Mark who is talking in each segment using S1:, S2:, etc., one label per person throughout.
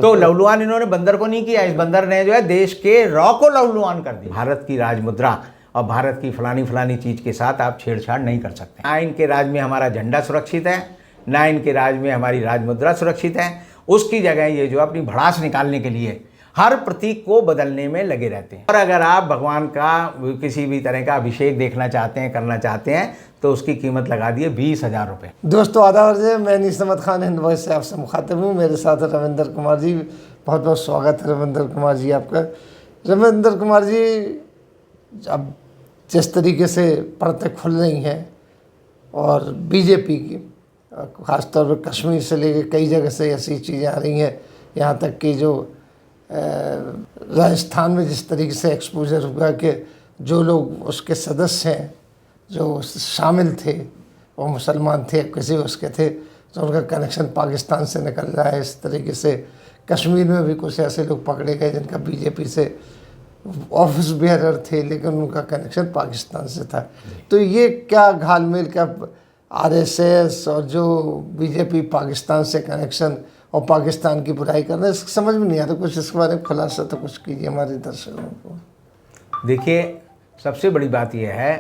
S1: तो लहूलुहान इन्होंने बंदर को नहीं किया, इस बंदर ने जो है देश के रॉ को लहूलुहान कर दिया। भारत की राजमुद्रा और भारत की फलानी चीज़ के साथ आप छेड़छाड़ नहीं कर सकते। ना इनके राज में हमारा झंडा सुरक्षित है, ना इनके राज में हमारी राजमुद्रा सुरक्षित है। उसकी जगह ये जो अपनी भड़ास निकालने के लिए हर प्रतीक को बदलने में लगे रहते हैं। और अगर आप भगवान का किसी भी तरह का अभिषेक देखना चाहते हैं, करना चाहते हैं, तो उसकी कीमत लगा दिए 20,000 रुपये।
S2: दोस्तों आदाब अर्ज़ है, मैं नीस अहमद खान हिंद वॉइस से आपसे मुखातिब हूँ। मेरे साथ रविंदर कुमार जी, बहुत बहुत स्वागत है रविंदर कुमार जी आपका। रविंदर कुमार जी, अब जिस तरीके से परतें खुल रही हैं और बीजेपी की ख़ासतौर पर कश्मीर से लेकर कई जगह से ऐसी चीज़ें आ रही हैं, यहाँ तक कि जो राजस्थान में जिस तरीके से एक्सपोजर हुआ कि जो लोग उसके सदस्य हैं जो शामिल थे वो मुसलमान थे, किसी उसके थे, तो उनका कनेक्शन पाकिस्तान से निकल रहा है। इस तरीके से कश्मीर में भी कुछ ऐसे लोग पकड़े गए जिनका बीजेपी से ऑफिस बेयरर थे लेकिन उनका कनेक्शन पाकिस्तान से था। तो ये क्या घालमेल, क्या आरएसएस और जो बीजेपी पाकिस्तान से कनेक्शन और पाकिस्तान की बुराई कर रहे हैं, समझ में नहीं आता। कुछ इसके बारे में खुलासा तो कुछ कीजिए हमारे दर्शकों को।
S1: देखिए, सबसे बड़ी बात यह है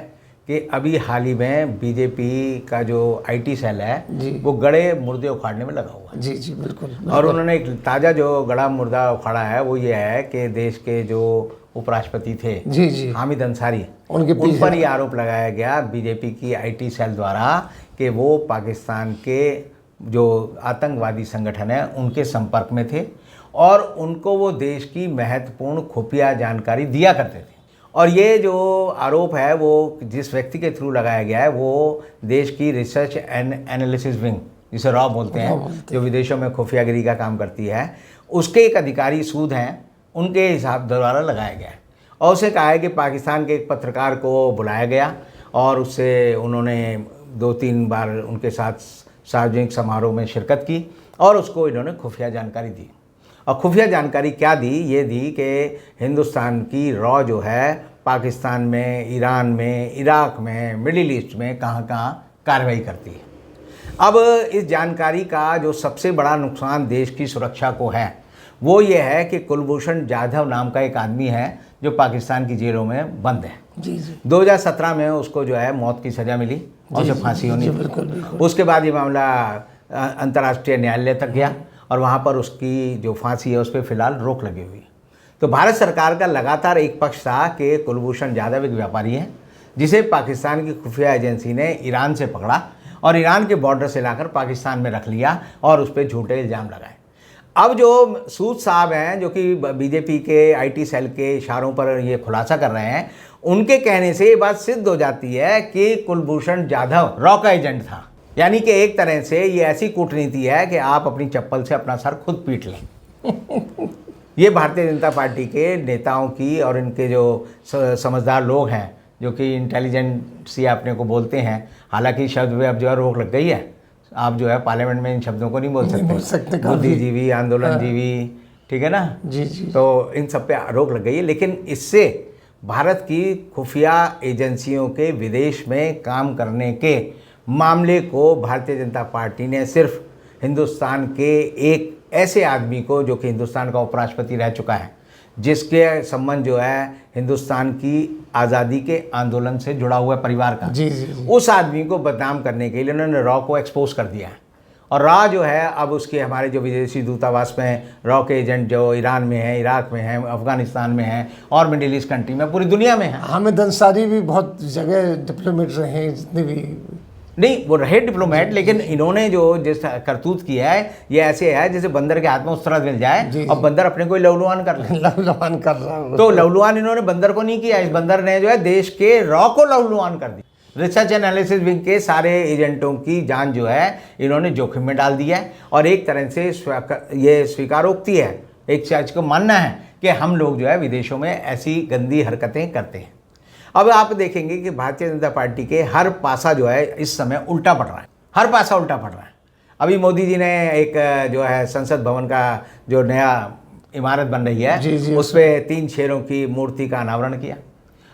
S1: कि अभी हाल ही में बीजेपी का जो आईटी सेल है वो गड़े मुर्दे उखाड़ने में लगा हुआ है।
S2: जी जी बिल्कुल।
S1: और उन्होंने एक ताज़ा जो गड़ा मुर्दा उखाड़ा है वो ये है कि देश के जो उपराष्ट्रपति थे
S2: जी
S1: हामिद अंसारी,
S2: उन
S1: पर ये आरोप लगाया गया बीजेपी की आईटी सेल द्वारा कि वो पाकिस्तान के जो आतंकवादी संगठन है उनके संपर्क में थे और उनको वो देश की महत्वपूर्ण खुफिया जानकारी दिया करते थे। और ये जो आरोप है वो जिस व्यक्ति के थ्रू लगाया गया है वो देश की रिसर्च एंड एनालिसिस विंग, जिसे रॉ बोलते हैं, जो विदेशों में खुफियागिरी का काम करती है, उसके एक अधिकारी सूद हैं, उनके हिसाब द्वारा लगाया गया है। और उसे कहा है कि पाकिस्तान के एक पत्रकार को बुलाया गया और उससे उन्होंने 2-3 बार उनके साथ सार्वजनिक समारोह में शिरकत की और उसको इन्होंने खुफिया जानकारी दी। और खुफिया जानकारी क्या दी? ये दी कि हिंदुस्तान की रॉ जो है पाकिस्तान में, ईरान में, इराक में, मिडिल ईस्ट में कहाँ कार्रवाई करती है। अब इस जानकारी का जो सबसे बड़ा नुकसान देश की सुरक्षा को है वो ये है कि कुलभूषण जाधव नाम का एक आदमी है जो पाकिस्तान की जेलों में बंद है।
S2: जी जी
S1: 2017 में उसको जो है मौत की सज़ा मिली और उसे फांसी होनी थी। उसके बाद ये मामला अंतर्राष्ट्रीय न्यायालय तक गया और वहाँ पर उसकी जो फांसी है उस पर फ़िलहाल रोक लगी हुई है। तो भारत सरकार का लगातार एक पक्ष था कि कुलभूषण जाधव एक व्यापारी है जिसे पाकिस्तान की खुफिया एजेंसी ने ईरान से पकड़ा और ईरान के बॉर्डर से लाकर पाकिस्तान में रख लिया और उस पर झूठे इल्ज़ाम लगाए। अब जो सूद साहब हैं जो कि बीजेपी के आईटी सेल के इशारों पर ये खुलासा कर रहे हैं, उनके कहने से ये बात सिद्ध हो जाती है कि कुलभूषण जाधव रॉ का एजेंट था। यानी कि एक तरह से ये ऐसी कूटनीति है कि आप अपनी चप्पल से अपना सर खुद पीट लें। ये भारतीय जनता पार्टी के नेताओं की और इनके जो समझदार लोग हैं जो कि इंटेलिजेंसी अपने को बोलते हैं, हालांकि शब्द पे अब जो है रोक लग गई है, आप जो है पार्लियामेंट में इन शब्दों को नहीं बोल सकते, बुद्धिजीवी, आंदोलनजीवी, ठीक है ना।
S2: जी जी।
S1: तो इन सब पे रोक लग गई है, लेकिन इससे भारत की खुफिया एजेंसियों के विदेश में काम करने के मामले को भारतीय जनता पार्टी ने सिर्फ हिंदुस्तान के एक ऐसे आदमी को जो कि हिंदुस्तान का उपराष्ट्रपति रह चुका है, जिसके संबंध जो है हिंदुस्तान की आज़ादी के आंदोलन से जुड़ा हुआ परिवार का,
S2: जी जी,
S1: उस आदमी को बदनाम करने के लिए उन्होंने रॉ को एक्सपोज कर दिया है। और रॉ जो है अब उसके हमारे जो विदेशी दूतावास में रॉ के एजेंट जो ईरान में है, इराक में है, अफगानिस्तान में है और मिडिल ईस्ट कंट्री में, पूरी दुनिया में है।
S2: हामिद अंसारी भी बहुत जगह डिप्लोमेट रहे हैं, जितने भी
S1: नहीं वो रहे डिप्लोमेट, लेकिन इन्होंने जो जिस करतूत किया है ये ऐसे है जैसे बंदर के हाथ में उस तरह मिल जाए और बंदर अपने को लहूलुहान कर ले।
S2: लहूलुहान कर रहा है।
S1: तो लहूलुहान इन्होंने बंदर को नहीं किया, इस बंदर ने जो है देश के रॉ को लहूलुहान कर दिया। रिसर्च एनालिसिस विंग के सारे एजेंटों की जान जो है इन्होंने जोखिम में डाल दी है। और एक तरह से ये स्वीकारोक्ति है, एक चर्च को मानना है कि हम लोग जो है विदेशों में ऐसी गंदी हरकतें करते हैं। अब आप देखेंगे कि भारतीय जनता पार्टी के हर पासा जो है इस समय उल्टा पड़ रहा है, हर पासा उल्टा पड़ रहा है। अभी मोदी जी ने एक जो है संसद भवन का जो नया इमारत बन रही है उस पर 3 शेरों की मूर्ति का अनावरण किया।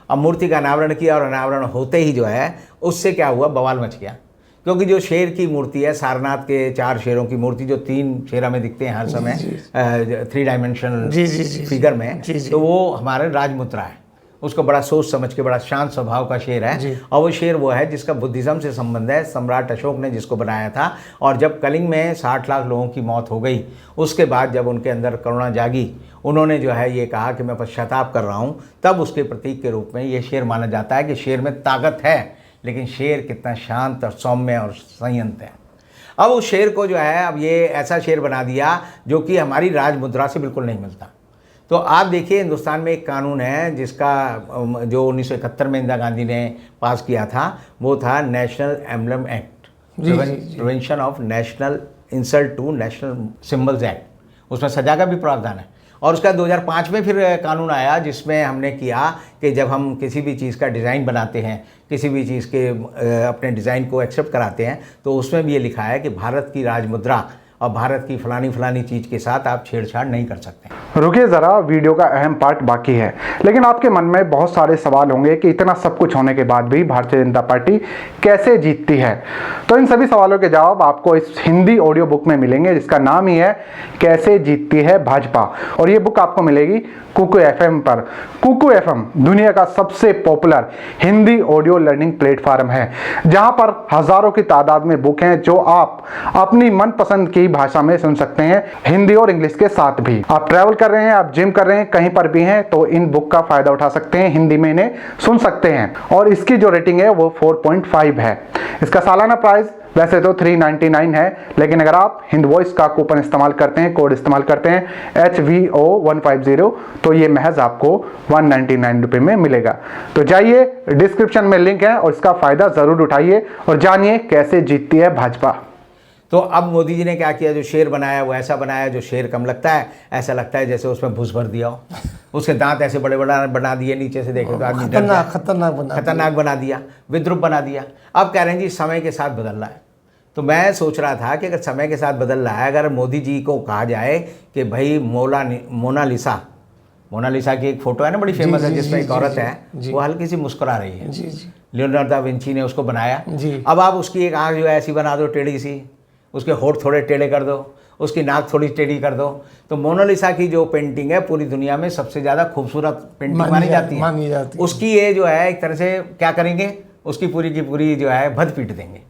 S1: अब मूर्ति का अनावरण किया और अनावरण होते ही जो है उससे क्या हुआ, बवाल मच गया, क्योंकि जो शेर की मूर्ति है, सारनाथ के 4 शेरों की मूर्ति जो 3 शेर हमें दिखते हैं हर समय 3 डायमेंशनल फिगर में, तो वो हमारे राजमुद्रा है। उसको बड़ा सोच समझ के, बड़ा शांत स्वभाव का शेर है। और वो शेर वो है जिसका बुद्धिज़्म से संबंध है, सम्राट अशोक ने जिसको बनाया था। और जब कलिंग में 60 लाख लोगों की मौत हो गई, उसके बाद जब उनके अंदर करुणा जागी, उन्होंने जो है ये कहा कि मैं पश्चाताप कर रहा हूँ, तब उसके प्रतीक के रूप में ये शेर माना जाता है कि शेर में ताकत है, लेकिन शेर कितना शांत और सौम्य और संयत है। अब उस शेर को जो है, अब ये ऐसा शेर बना दिया जो कि हमारी राजमुद्रा से बिल्कुल नहीं मिलता। तो आप देखिए, हिंदुस्तान में एक कानून है जिसका जो 1971 में इंदिरा गांधी ने पास किया था, वो था national emblem act, prevention of national insult to national symbols act. उसमें सजा का भी प्रावधान है। और उसका 2005 में फिर कानून आया जिसमें हमने किया कि जब हम किसी भी चीज़ का डिज़ाइन बनाते हैं, किसी भी चीज़ के अपने डिज़ाइन को एक्सेप्ट कराते हैं, तो उसमें भी ये लिखा है कि भारत की राजमुद्रा और भारत की फलानी चीज़ के साथ आप छेड़छाड़ नहीं कर सकते।
S3: रुकिए ज़रा, वीडियो का अहम पार्ट बाकी है। लेकिन आपके मन में बहुत सारे सवाल होंगे कि इतना सब कुछ होने के बाद भी भारतीय जनता पार्टी कैसे जीतती है। तो इन सभी सवालों के जवाब आपको इस हिंदी ऑडियो बुक में मिलेंगे, जिसका नाम ही है कैसे जीतती है भाजपा। और ये बुक आपको मिलेगी कुकू FM पर। कुकू FM दुनिया का सबसे popular Hindi audio learning platform है, जहां पर हजारों की तादाद में बुक हैं जो आप अपनी मनपसंद की भाषा में सुन सकते हैं, हिंदी और इंग्लिश के साथ भी। आप ट्रैवल कर रहे हैं, आप जिम कर रहे हैं, कहीं पर भी हैं, तो इन बुक का फायदा उठा सकते हैं, हिंदी में इन्हें सुन सकते हैं। और इसकी जो रेटिंग है वो 4.5 है। इसका सालाना प्राइस वैसे तो 399 है, लेकिन अगर आप हिंद वॉइस का कूपन इस्तेमाल करते हैं, कोड इस्तेमाल करते हैं HVO150, तो ये महज आपको 199 रुपये में मिलेगा। तो जाइए, डिस्क्रिप्शन में लिंक है और इसका फायदा जरूर उठाइए और जानिए कैसे जीतती है भाजपा।
S1: तो अब मोदी जी ने क्या किया, जो शेर बनाया वो ऐसा बनाया जो शेर कम लगता है, ऐसा लगता है जैसे उसमें भूस भर दिया हो। उसके दांत ऐसे बड़े बड़ा बना दिए, नीचे से देखे तो आदमी खतरनाक बना दिया, विद्रूप बना दिया। अब कह रहे हैं जी समय के साथ बदल रहा है। तो मैं सोच रहा था कि अगर समय के साथ बदल रहा है, अगर मोदी जी को कहा जाए कि भाई मोनालिसा की एक फोटो है ना, बड़ी फेमस है, जिसमें एक औरत है, वो हल्की सी मुस्कुरा रही है, लियोनार्डो दा विंची ने उसको बनाया। अब आप उसकी एक आँख जो है ऐसी बना दो, टेढ़ी सी, उसके होठ थोड़े टेढ़े कर दो, उसकी नाक थोड़ी टेढ़ी कर दो, तो मोनालिसा की जो पेंटिंग है पूरी दुनिया में सबसे ज़्यादा खूबसूरत पेंटिंग मानी जाती है। उसकी ये जो है एक तरह से क्या करेंगे, उसकी पूरी की पूरी जो है भद पीट देंगे।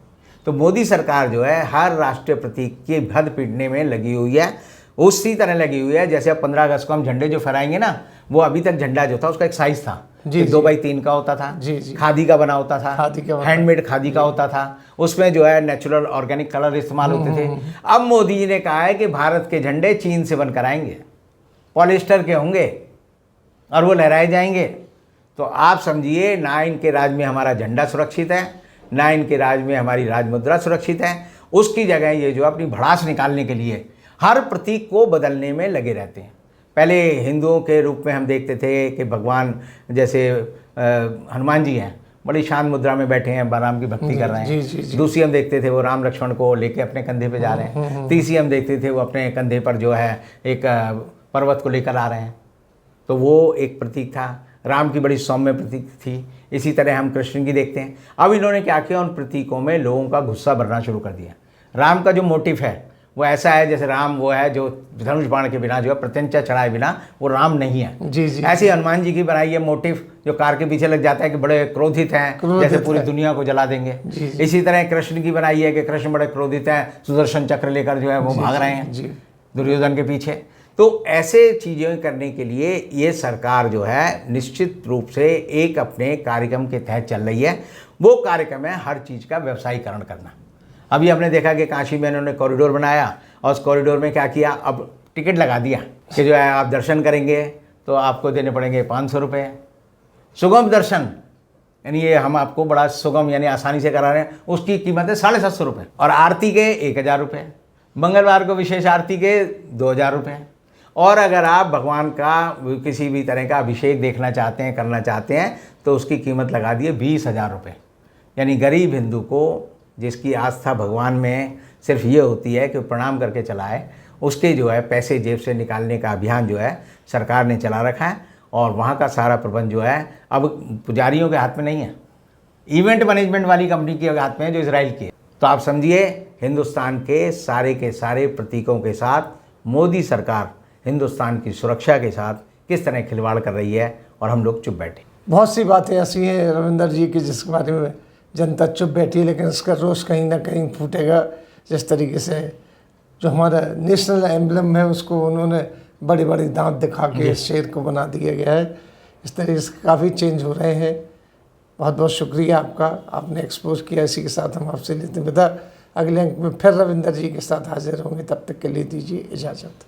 S1: तो मोदी सरकार जो है हर राष्ट्रीय प्रतीक की भद पीटने में लगी हुई है। उसी तरह लगी हुई है जैसे अब 15 अगस्त को हम झंडे जो फहराएंगे ना, वो अभी तक झंडा जो था उसका एक साइज था, 2x3 का होता था, खादी का बना होता था, हैंडमेड खादी का होता था, उसमें जो है नेचुरल ऑर्गेनिक कलर इस्तेमाल होते थे। अब मोदी जी ने कहा है कि भारत के झंडे चीन से बनकर आएंगे, पॉलिस्टर के होंगे और वो लहराए जाएंगे। तो आप समझिए, ना इनके राज में हमारा झंडा सुरक्षित है, ना इनके राज में हमारी राजमुद्रा सुरक्षित है। उसकी जगह ये जो अपनी भड़ास निकालने के लिए हर प्रतीक को बदलने में लगे रहते हैं। पहले हिंदुओं के रूप में हम देखते थे कि भगवान जैसे हनुमान जी हैं, बड़ी शांत मुद्रा में बैठे हैं, राम की भक्ति कर रहे हैं। दूसरी हम देखते थे वो राम लक्ष्मण को लेके अपने कंधे पे जा रहे हैं। तीसरी हम देखते थे वो अपने कंधे पर जो है एक पर्वत को लेकर आ रहे हैं। तो वो एक प्रतीक था, राम की बड़ी सौम्य प्रतीक थी। इसी तरह हम कृष्ण की देखते हैं। अब इन्होंने क्या किया, उन प्रतीकों में लोगों का गुस्सा भरना शुरू कर दिया। राम का जो मोटिव है वो ऐसा है जैसे राम वो है जो धनुष बाण के बिना जो है प्रत्यंचा चढ़ाए बिना वो राम नहीं है। ऐसे हनुमान जी की बनाई है मोटिव जो कार के पीछे लग जाता है कि बड़े क्रोधित हैं, जैसे पूरी दुनिया को जला देंगे। इसी तरह कृष्ण की बनाई है कि कृष्ण बड़े क्रोधित हैं, सुदर्शन चक्र लेकर जो है वो भाग रहे हैं दुर्योधन के पीछे। तो ऐसे चीज़ें करने के लिए ये सरकार जो है निश्चित रूप से एक अपने कार्यक्रम के तहत चल रही है। वो कार्यक्रम है हर चीज़ का व्यवसायीकरण करना। अभी हमने देखा कि काशी में इन्होंने कॉरिडोर बनाया और उस कॉरिडोर में क्या किया, अब टिकट लगा दिया कि जो है आप दर्शन करेंगे तो आपको देने पड़ेंगे 500 रुपये। सुगम दर्शन यानी ये हम आपको बड़ा सुगम यानी आसानी से करा रहे हैं, उसकी कीमत है 750 रुपये। और आरती के 1000 रुपये, मंगलवार को विशेष आरती के 2000 रुपये। और अगर आप भगवान का किसी भी तरह का अभिषेक देखना चाहते हैं, करना चाहते हैं, तो उसकी कीमत लगा दिए 20,000 रुपये। यानी गरीब हिंदू को जिसकी आस्था भगवान में सिर्फ ये होती है कि प्रणाम करके चलाए, उसके जो है पैसे जेब से निकालने का अभियान जो है सरकार ने चला रखा है। और वहाँ का सारा प्रबंध जो है अब पुजारियों के हाथ में नहीं है, इवेंट मैनेजमेंट वाली कंपनी के हाथ में है जो इजराइल की है। तो आप समझिए हिंदुस्तान के सारे प्रतीकों के साथ मोदी सरकार हिंदुस्तान की सुरक्षा के साथ किस तरह खिलवाड़ कर रही है और हम लोग चुप बैठे।
S2: बहुत सी बातें ऐसी हैं रविंदर जी की जिसके बारे में जनता चुप बैठी है, लेकिन इसका रोष कहीं ना कहीं फूटेगा। जिस तरीके से जो हमारा नेशनल एम्बलम है उसको उन्होंने बड़ी बड़ी दांत दिखा के इस शेर को बना दिया गया है। इस तरीके से काफ़ी चेंज हो रहे हैं। बहुत बहुत शुक्रिया आपका, आपने एक्सपोज किया। इसी के साथ हम आपसे लेते हैं विदा। अगले अंक में फिर रविंदर जी के साथ हाजिर होंगे, तब तक के लिए दीजिए इजाज़त।